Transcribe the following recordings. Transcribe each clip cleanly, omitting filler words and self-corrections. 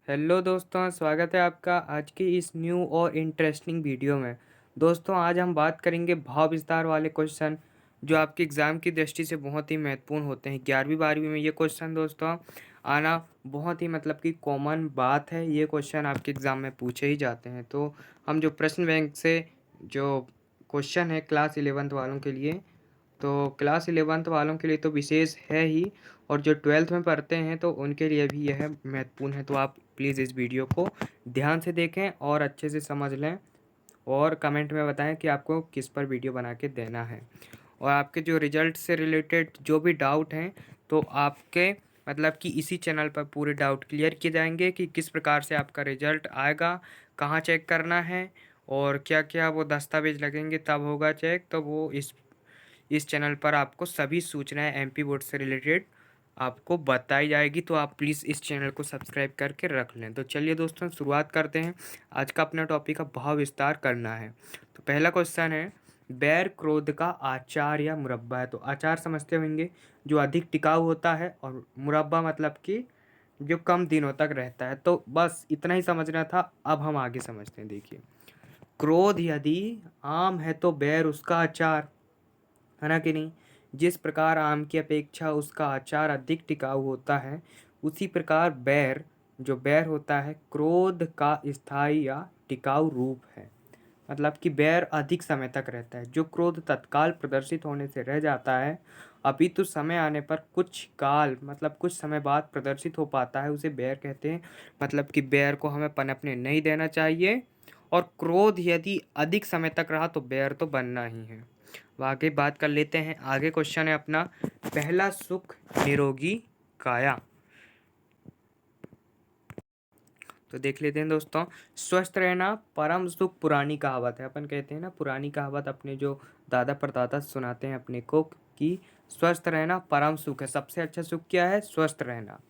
Hello दोस्तों, स्वागत है आपका आज की इस न्यू और इंटरेस्टिंग वीडियो में। दोस्तों, आज हम बात करेंगे भाव विस्तार वाले क्वेश्चन जो आपके एग्ज़ाम की दृष्टि से बहुत ही महत्वपूर्ण होते हैं। 11वीं 12वीं में ये क्वेश्चन दोस्तों आना बहुत ही मतलब कि कॉमन बात है। ये क्वेश्चन आपके एग्ज़ाम में पूछे ही जाते हैं। तो हम जो प्रश्न बैंक से जो क्वेश्चन है क्लास 11th वालों के लिए, तो क्लास 11th वालों के लिए तो विशेष है ही, और जो 12th में पढ़ते हैं तो उनके लिए भी यह महत्वपूर्ण है। तो आप प्लीज़ इस वीडियो को ध्यान से देखें और अच्छे से समझ लें, और कमेंट में बताएं कि आपको किस पर वीडियो बना के देना है। और आपके जो रिजल्ट से रिलेटेड जो भी डाउट हैं, तो आपके मतलब कि इसी चैनल पर पूरे डाउट क्लियर किए जाएंगे कि किस प्रकार से आपका रिजल्ट आएगा, कहाँ चेक करना है, और क्या क्या वो दस्तावेज लगेंगे तब होगा चेक। तो वो इस चैनल पर आपको सभी सूचनाएं एमपी बोर्ड से रिलेटेड आपको बताई जाएगी। तो आप प्लीज़ इस चैनल को सब्सक्राइब करके रख लें। तो चलिए दोस्तों, शुरुआत करते हैं। आज का अपना टॉपिक का भाव विस्तार करना है। तो पहला क्वेश्चन है, बैर क्रोध का आचार या मुरब्बा है। तो आचार समझते होंगे जो अधिक टिकाऊ होता है, और मुरब्बा मतलब कि जो कम दिनों तक रहता है। तो बस इतना ही समझना था। अब हम आगे समझते हैं। देखिए, क्रोध यदि आम है तो बैर उसका आचार है ना कि नहीं। जिस प्रकार आम की अपेक्षा उसका अचार अधिक टिकाऊ होता है, उसी प्रकार जो बैर होता है क्रोध का स्थायी या टिकाऊ रूप है। मतलब कि बैर अधिक समय तक रहता है। जो क्रोध तत्काल प्रदर्शित होने से रह जाता है, अपितु समय आने पर कुछ काल मतलब कुछ समय बाद प्रदर्शित हो पाता है, उसे बैर कहते हैं। मतलब कि बैर को हमें पनपने नहीं देना चाहिए, और क्रोध यदि अधिक समय तक रहा तो बैर तो बनना ही है। अब आगे बात कर लेते हैं। आगे क्वेश्चन है अपना, पहला सुख निरोगी काया। तो देख लेते हैं दोस्तों, स्वस्थ रहना परम सुख पुरानी कहावत है। अपन कहते हैं ना, पुरानी कहावत अपने जो दादा परदादा सुनाते हैं अपने को, कि स्वस्थ रहना परम सुख है। सबसे अच्छा सुख क्या है? स्वस्थ रहना।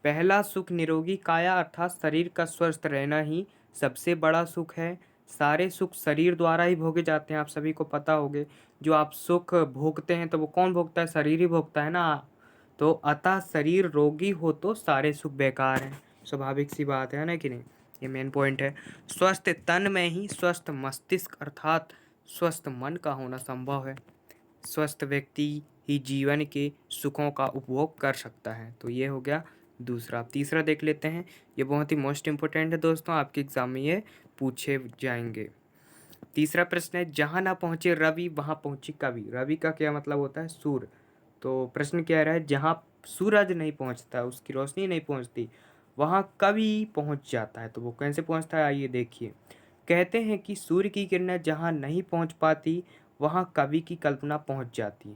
पहला सुख निरोगी काया अर्थात शरीर का स्वस्थ रहना ही सबसे बड़ा सुख है। सारे सुख शरीर द्वारा ही भोगे जाते हैं, आप सभी को पता होगे। जो आप सुख भोगते हैं तो वो कौन भोगता है? शरीर ही भोगता है ना। तो अतः शरीर रोगी हो तो सारे सुख बेकार हैं। स्वाभाविक सी बात है ना कि नहीं। ये मेन पॉइंट है। स्वस्थ तन में ही स्वस्थ मस्तिष्क अर्थात स्वस्थ मन का होना संभव है। स्वस्थ व्यक्ति ही जीवन के सुखों का उपभोग कर सकता है। तो ये हो गया दूसरा। तीसरा देख लेते हैं। ये बहुत ही मोस्ट इम्पोर्टेंट है दोस्तों, आपके एग्जाम में ये पूछे जाएंगे। तीसरा प्रश्न है, जहाँ ना पहुँचे रवि वहाँ पहुँची कवि। रवि का क्या मतलब होता है? सूर्य। तो प्रश्न क्या रहा है, जहाँ सूरज नहीं पहुँचता, उसकी रोशनी नहीं पहुँचती, वहाँ कवि पहुँच जाता है। तो वो कैसे पहुँचता है, आइए देखिए। कहते हैं कि सूर्य की किरणें जहाँ नहीं पहुँच पाती, वहाँ कवि की कल्पना पहुँच जाती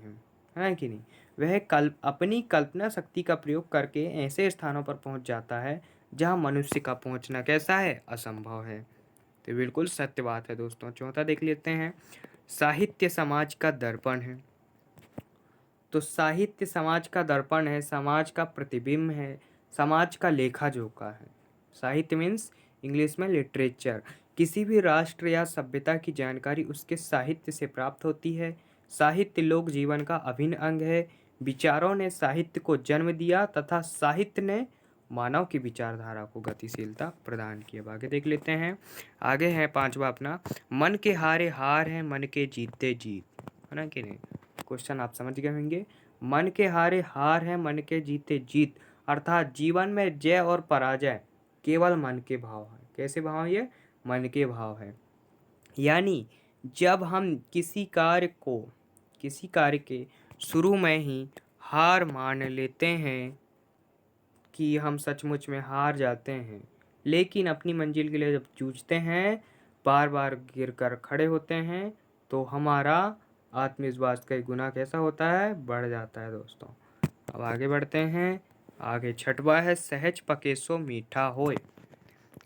है कि नहीं। वह अपनी कल्पना शक्ति का प्रयोग करके ऐसे स्थानों पर पहुँच जाता है जहाँ मनुष्य का पहुँचना कैसा है? असंभव है। तो बिल्कुल सत्य बात है दोस्तों। चौथा देख लेते हैं, साहित्य समाज का दर्पण है। तो साहित्य समाज का दर्पण है, समाज का प्रतिबिंब है, समाज का लेखा जोखा है। साहित्य मीन्स इंग्लिश में लिटरेचर। किसी भी राष्ट्र या सभ्यता की जानकारी उसके साहित्य से प्राप्त होती है। साहित्य लोक जीवन का अभिन्न अंग है। विचारों ने साहित्य को जन्म दिया तथा साहित्य ने मानव की विचारधारा को गतिशीलता प्रदान की। अब आगे देख लेते हैं। आगे है पांचवा अपना, मन के हारे हार है, मन के जीते जीत। है ना कि नहीं। क्वेश्चन आप समझ गए होंगे। मन के हारे हार है, मन के जीते जीत। अर्थात जीवन में जय और पराजय केवल मन के भाव है। कैसे भाव? ये मन के भाव है। यानी जब हम किसी कार्य के शुरू में ही हार मान लेते हैं कि हम सचमुच में हार जाते हैं, लेकिन अपनी मंजिल के लिए जब जूझते हैं, बार बार गिर कर खड़े होते हैं, तो हमारा आत्मविश्वास का गुना कैसा होता है? बढ़ जाता है दोस्तों। अब आगे बढ़ते हैं। आगे छठवा है, सहज पके सो मीठा होए।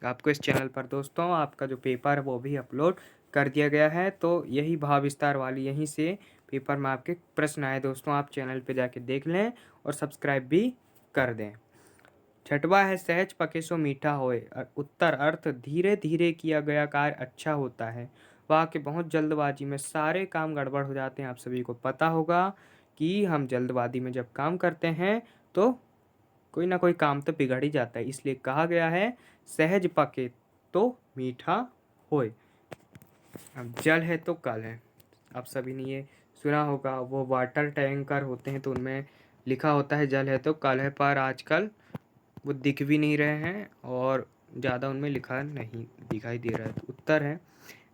आपको इस चैनल पर दोस्तों आपका जो पेपर है वो भी अपलोड कर दिया गया है। तो यही भाव विस्तार वाली यहीं से पेपर में आपके प्रश्न आए दोस्तों, आप चैनल पे जाके देख लें और सब्सक्राइब भी कर दें। छठवा है, सहज पके सो मीठा होए। उत्तर अर्थ, धीरे धीरे किया गया कार्य अच्छा होता है। वहाँ के बहुत जल्दबाजी में सारे काम गड़बड़ हो जाते हैं। आप सभी को पता होगा कि हम जल्दबाजी में जब काम करते हैं तो कोई ना कोई काम तो बिगड़ ही जाता है, इसलिए कहा गया है सहज पके तो मीठा होए। अब जल है तो कल है। आप सभी ने ये सुना होगा, वो वाटर टैंकर होते हैं तो उनमें लिखा होता है जल है तो कल है, पर आजकल वो दिख भी नहीं रहे हैं और ज़्यादा उनमें लिखा नहीं दिखाई दे रहा है। तो उत्तर है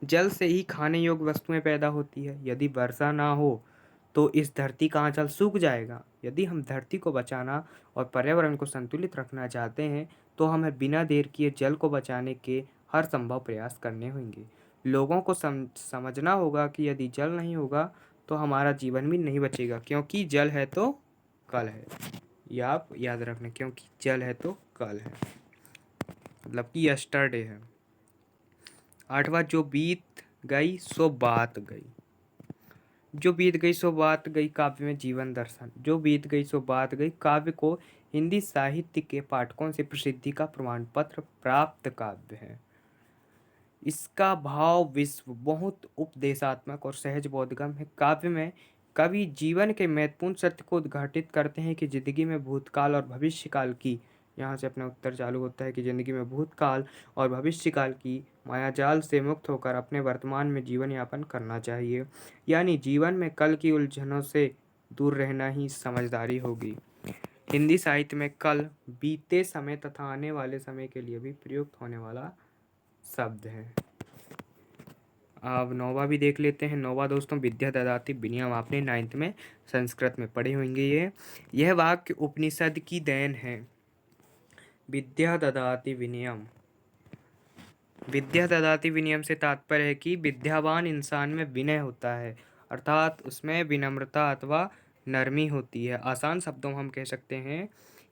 जल से ही खाने योग्य वस्तुएं पैदा होती है। यदि वर्षा ना हो तो इस धरती का आंचल सूख जाएगा। यदि हम धरती को बचाना और पर्यावरण को संतुलित रखना चाहते हैं तो हमें बिना देर किए जल को बचाने के हर संभव प्रयास करने होंगे। लोगों को समझना होगा कि यदि जल नहीं होगा तो हमारा जीवन भी नहीं बचेगा, क्योंकि जल है तो कल है। यह आप याद रखना, क्योंकि जल है तो कल है, मतलब कि यस्टरडे है। आठवां, जो बीत गई सो बात गई। जो बीत गई सो बात गई काव्य में जीवन दर्शन। जो बीत गई सो बात गई काव्य को हिंदी साहित्य के पाठकों से प्रसिद्धि का प्रमाण पत्र प्राप्त काव्य है। इसका भाव विश्व बहुत उपदेशात्मक और सहज बोधगम्य है। काव्य में कवि जीवन के महत्वपूर्ण सत्य को उद्घाटित करते हैं कि जिंदगी में भूतकाल और भविष्यकाल की, यहाँ से अपना उत्तर चालू होता है कि जिंदगी में भूतकाल और भविष्यकाल की मायाजाल से मुक्त होकर अपने वर्तमान में जीवन यापन करना चाहिए। यानी जीवन में कल की उलझनों से दूर रहना ही समझदारी होगी। हिंदी साहित्य में कल बीते समय तथा आने वाले समय के लिए भी प्रयुक्त होने वाला शब्द है। अब नौवा भी देख लेते हैं। नौवा दोस्तों, विद्या ददाति विनयम। आपने 9th में संस्कृत में पढ़े होंगे। यह वाक्य उपनिषद की देन है। विद्या ददाति विनयम। विद्या ददाति विनयम से तात्पर्य है कि विद्यावान इंसान में विनय होता है, अर्थात उसमें विनम्रता अथवा नरमी होती है। आसान शब्दों में हम कह सकते हैं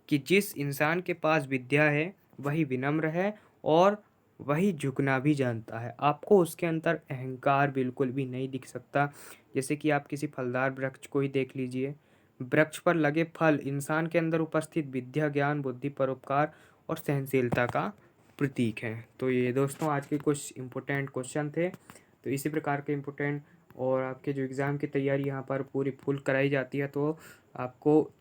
कि जिस इंसान के पास विद्या है वही विनम्र है और वही झुकना भी जानता है। आपको उसके अंदर अहंकार बिल्कुल भी नहीं दिख सकता। जैसे कि आप किसी फलदार वृक्ष को ही देख लीजिए, वृक्ष पर लगे फल इंसान के अंदर उपस्थित विद्या, ज्ञान, बुद्धि, परोपकार और सहनशीलता का प्रतीक है। तो ये दोस्तों आज के कुछ इम्पोर्टेंट क्वेश्चन थे। तो इसी प्रकार के इम्पोर्टेंट और आपके जो एग्ज़ाम की तैयारी यहाँ पर पूरी फुल कराई जाती है, तो आपको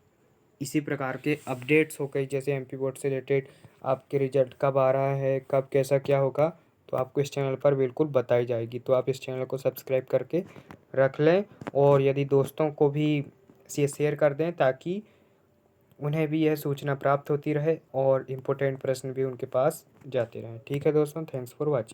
इसी प्रकार के अपडेट्स हो गई, जैसे एमपी बोर्ड से रिलेटेड आपके रिजल्ट कब आ रहा है, कब कैसा क्या होगा, तो आपको इस चैनल पर बिल्कुल बताई जाएगी। तो आप इस चैनल को सब्सक्राइब करके रख लें और यदि दोस्तों को भी इसे शेयर कर दें ताकि उन्हें भी यह सूचना प्राप्त होती रहे और इम्पोर्टेंट प्रश्न भी उनके पास जाते रहें। ठीक है दोस्तों, थैंक्स फॉर वॉचिंग।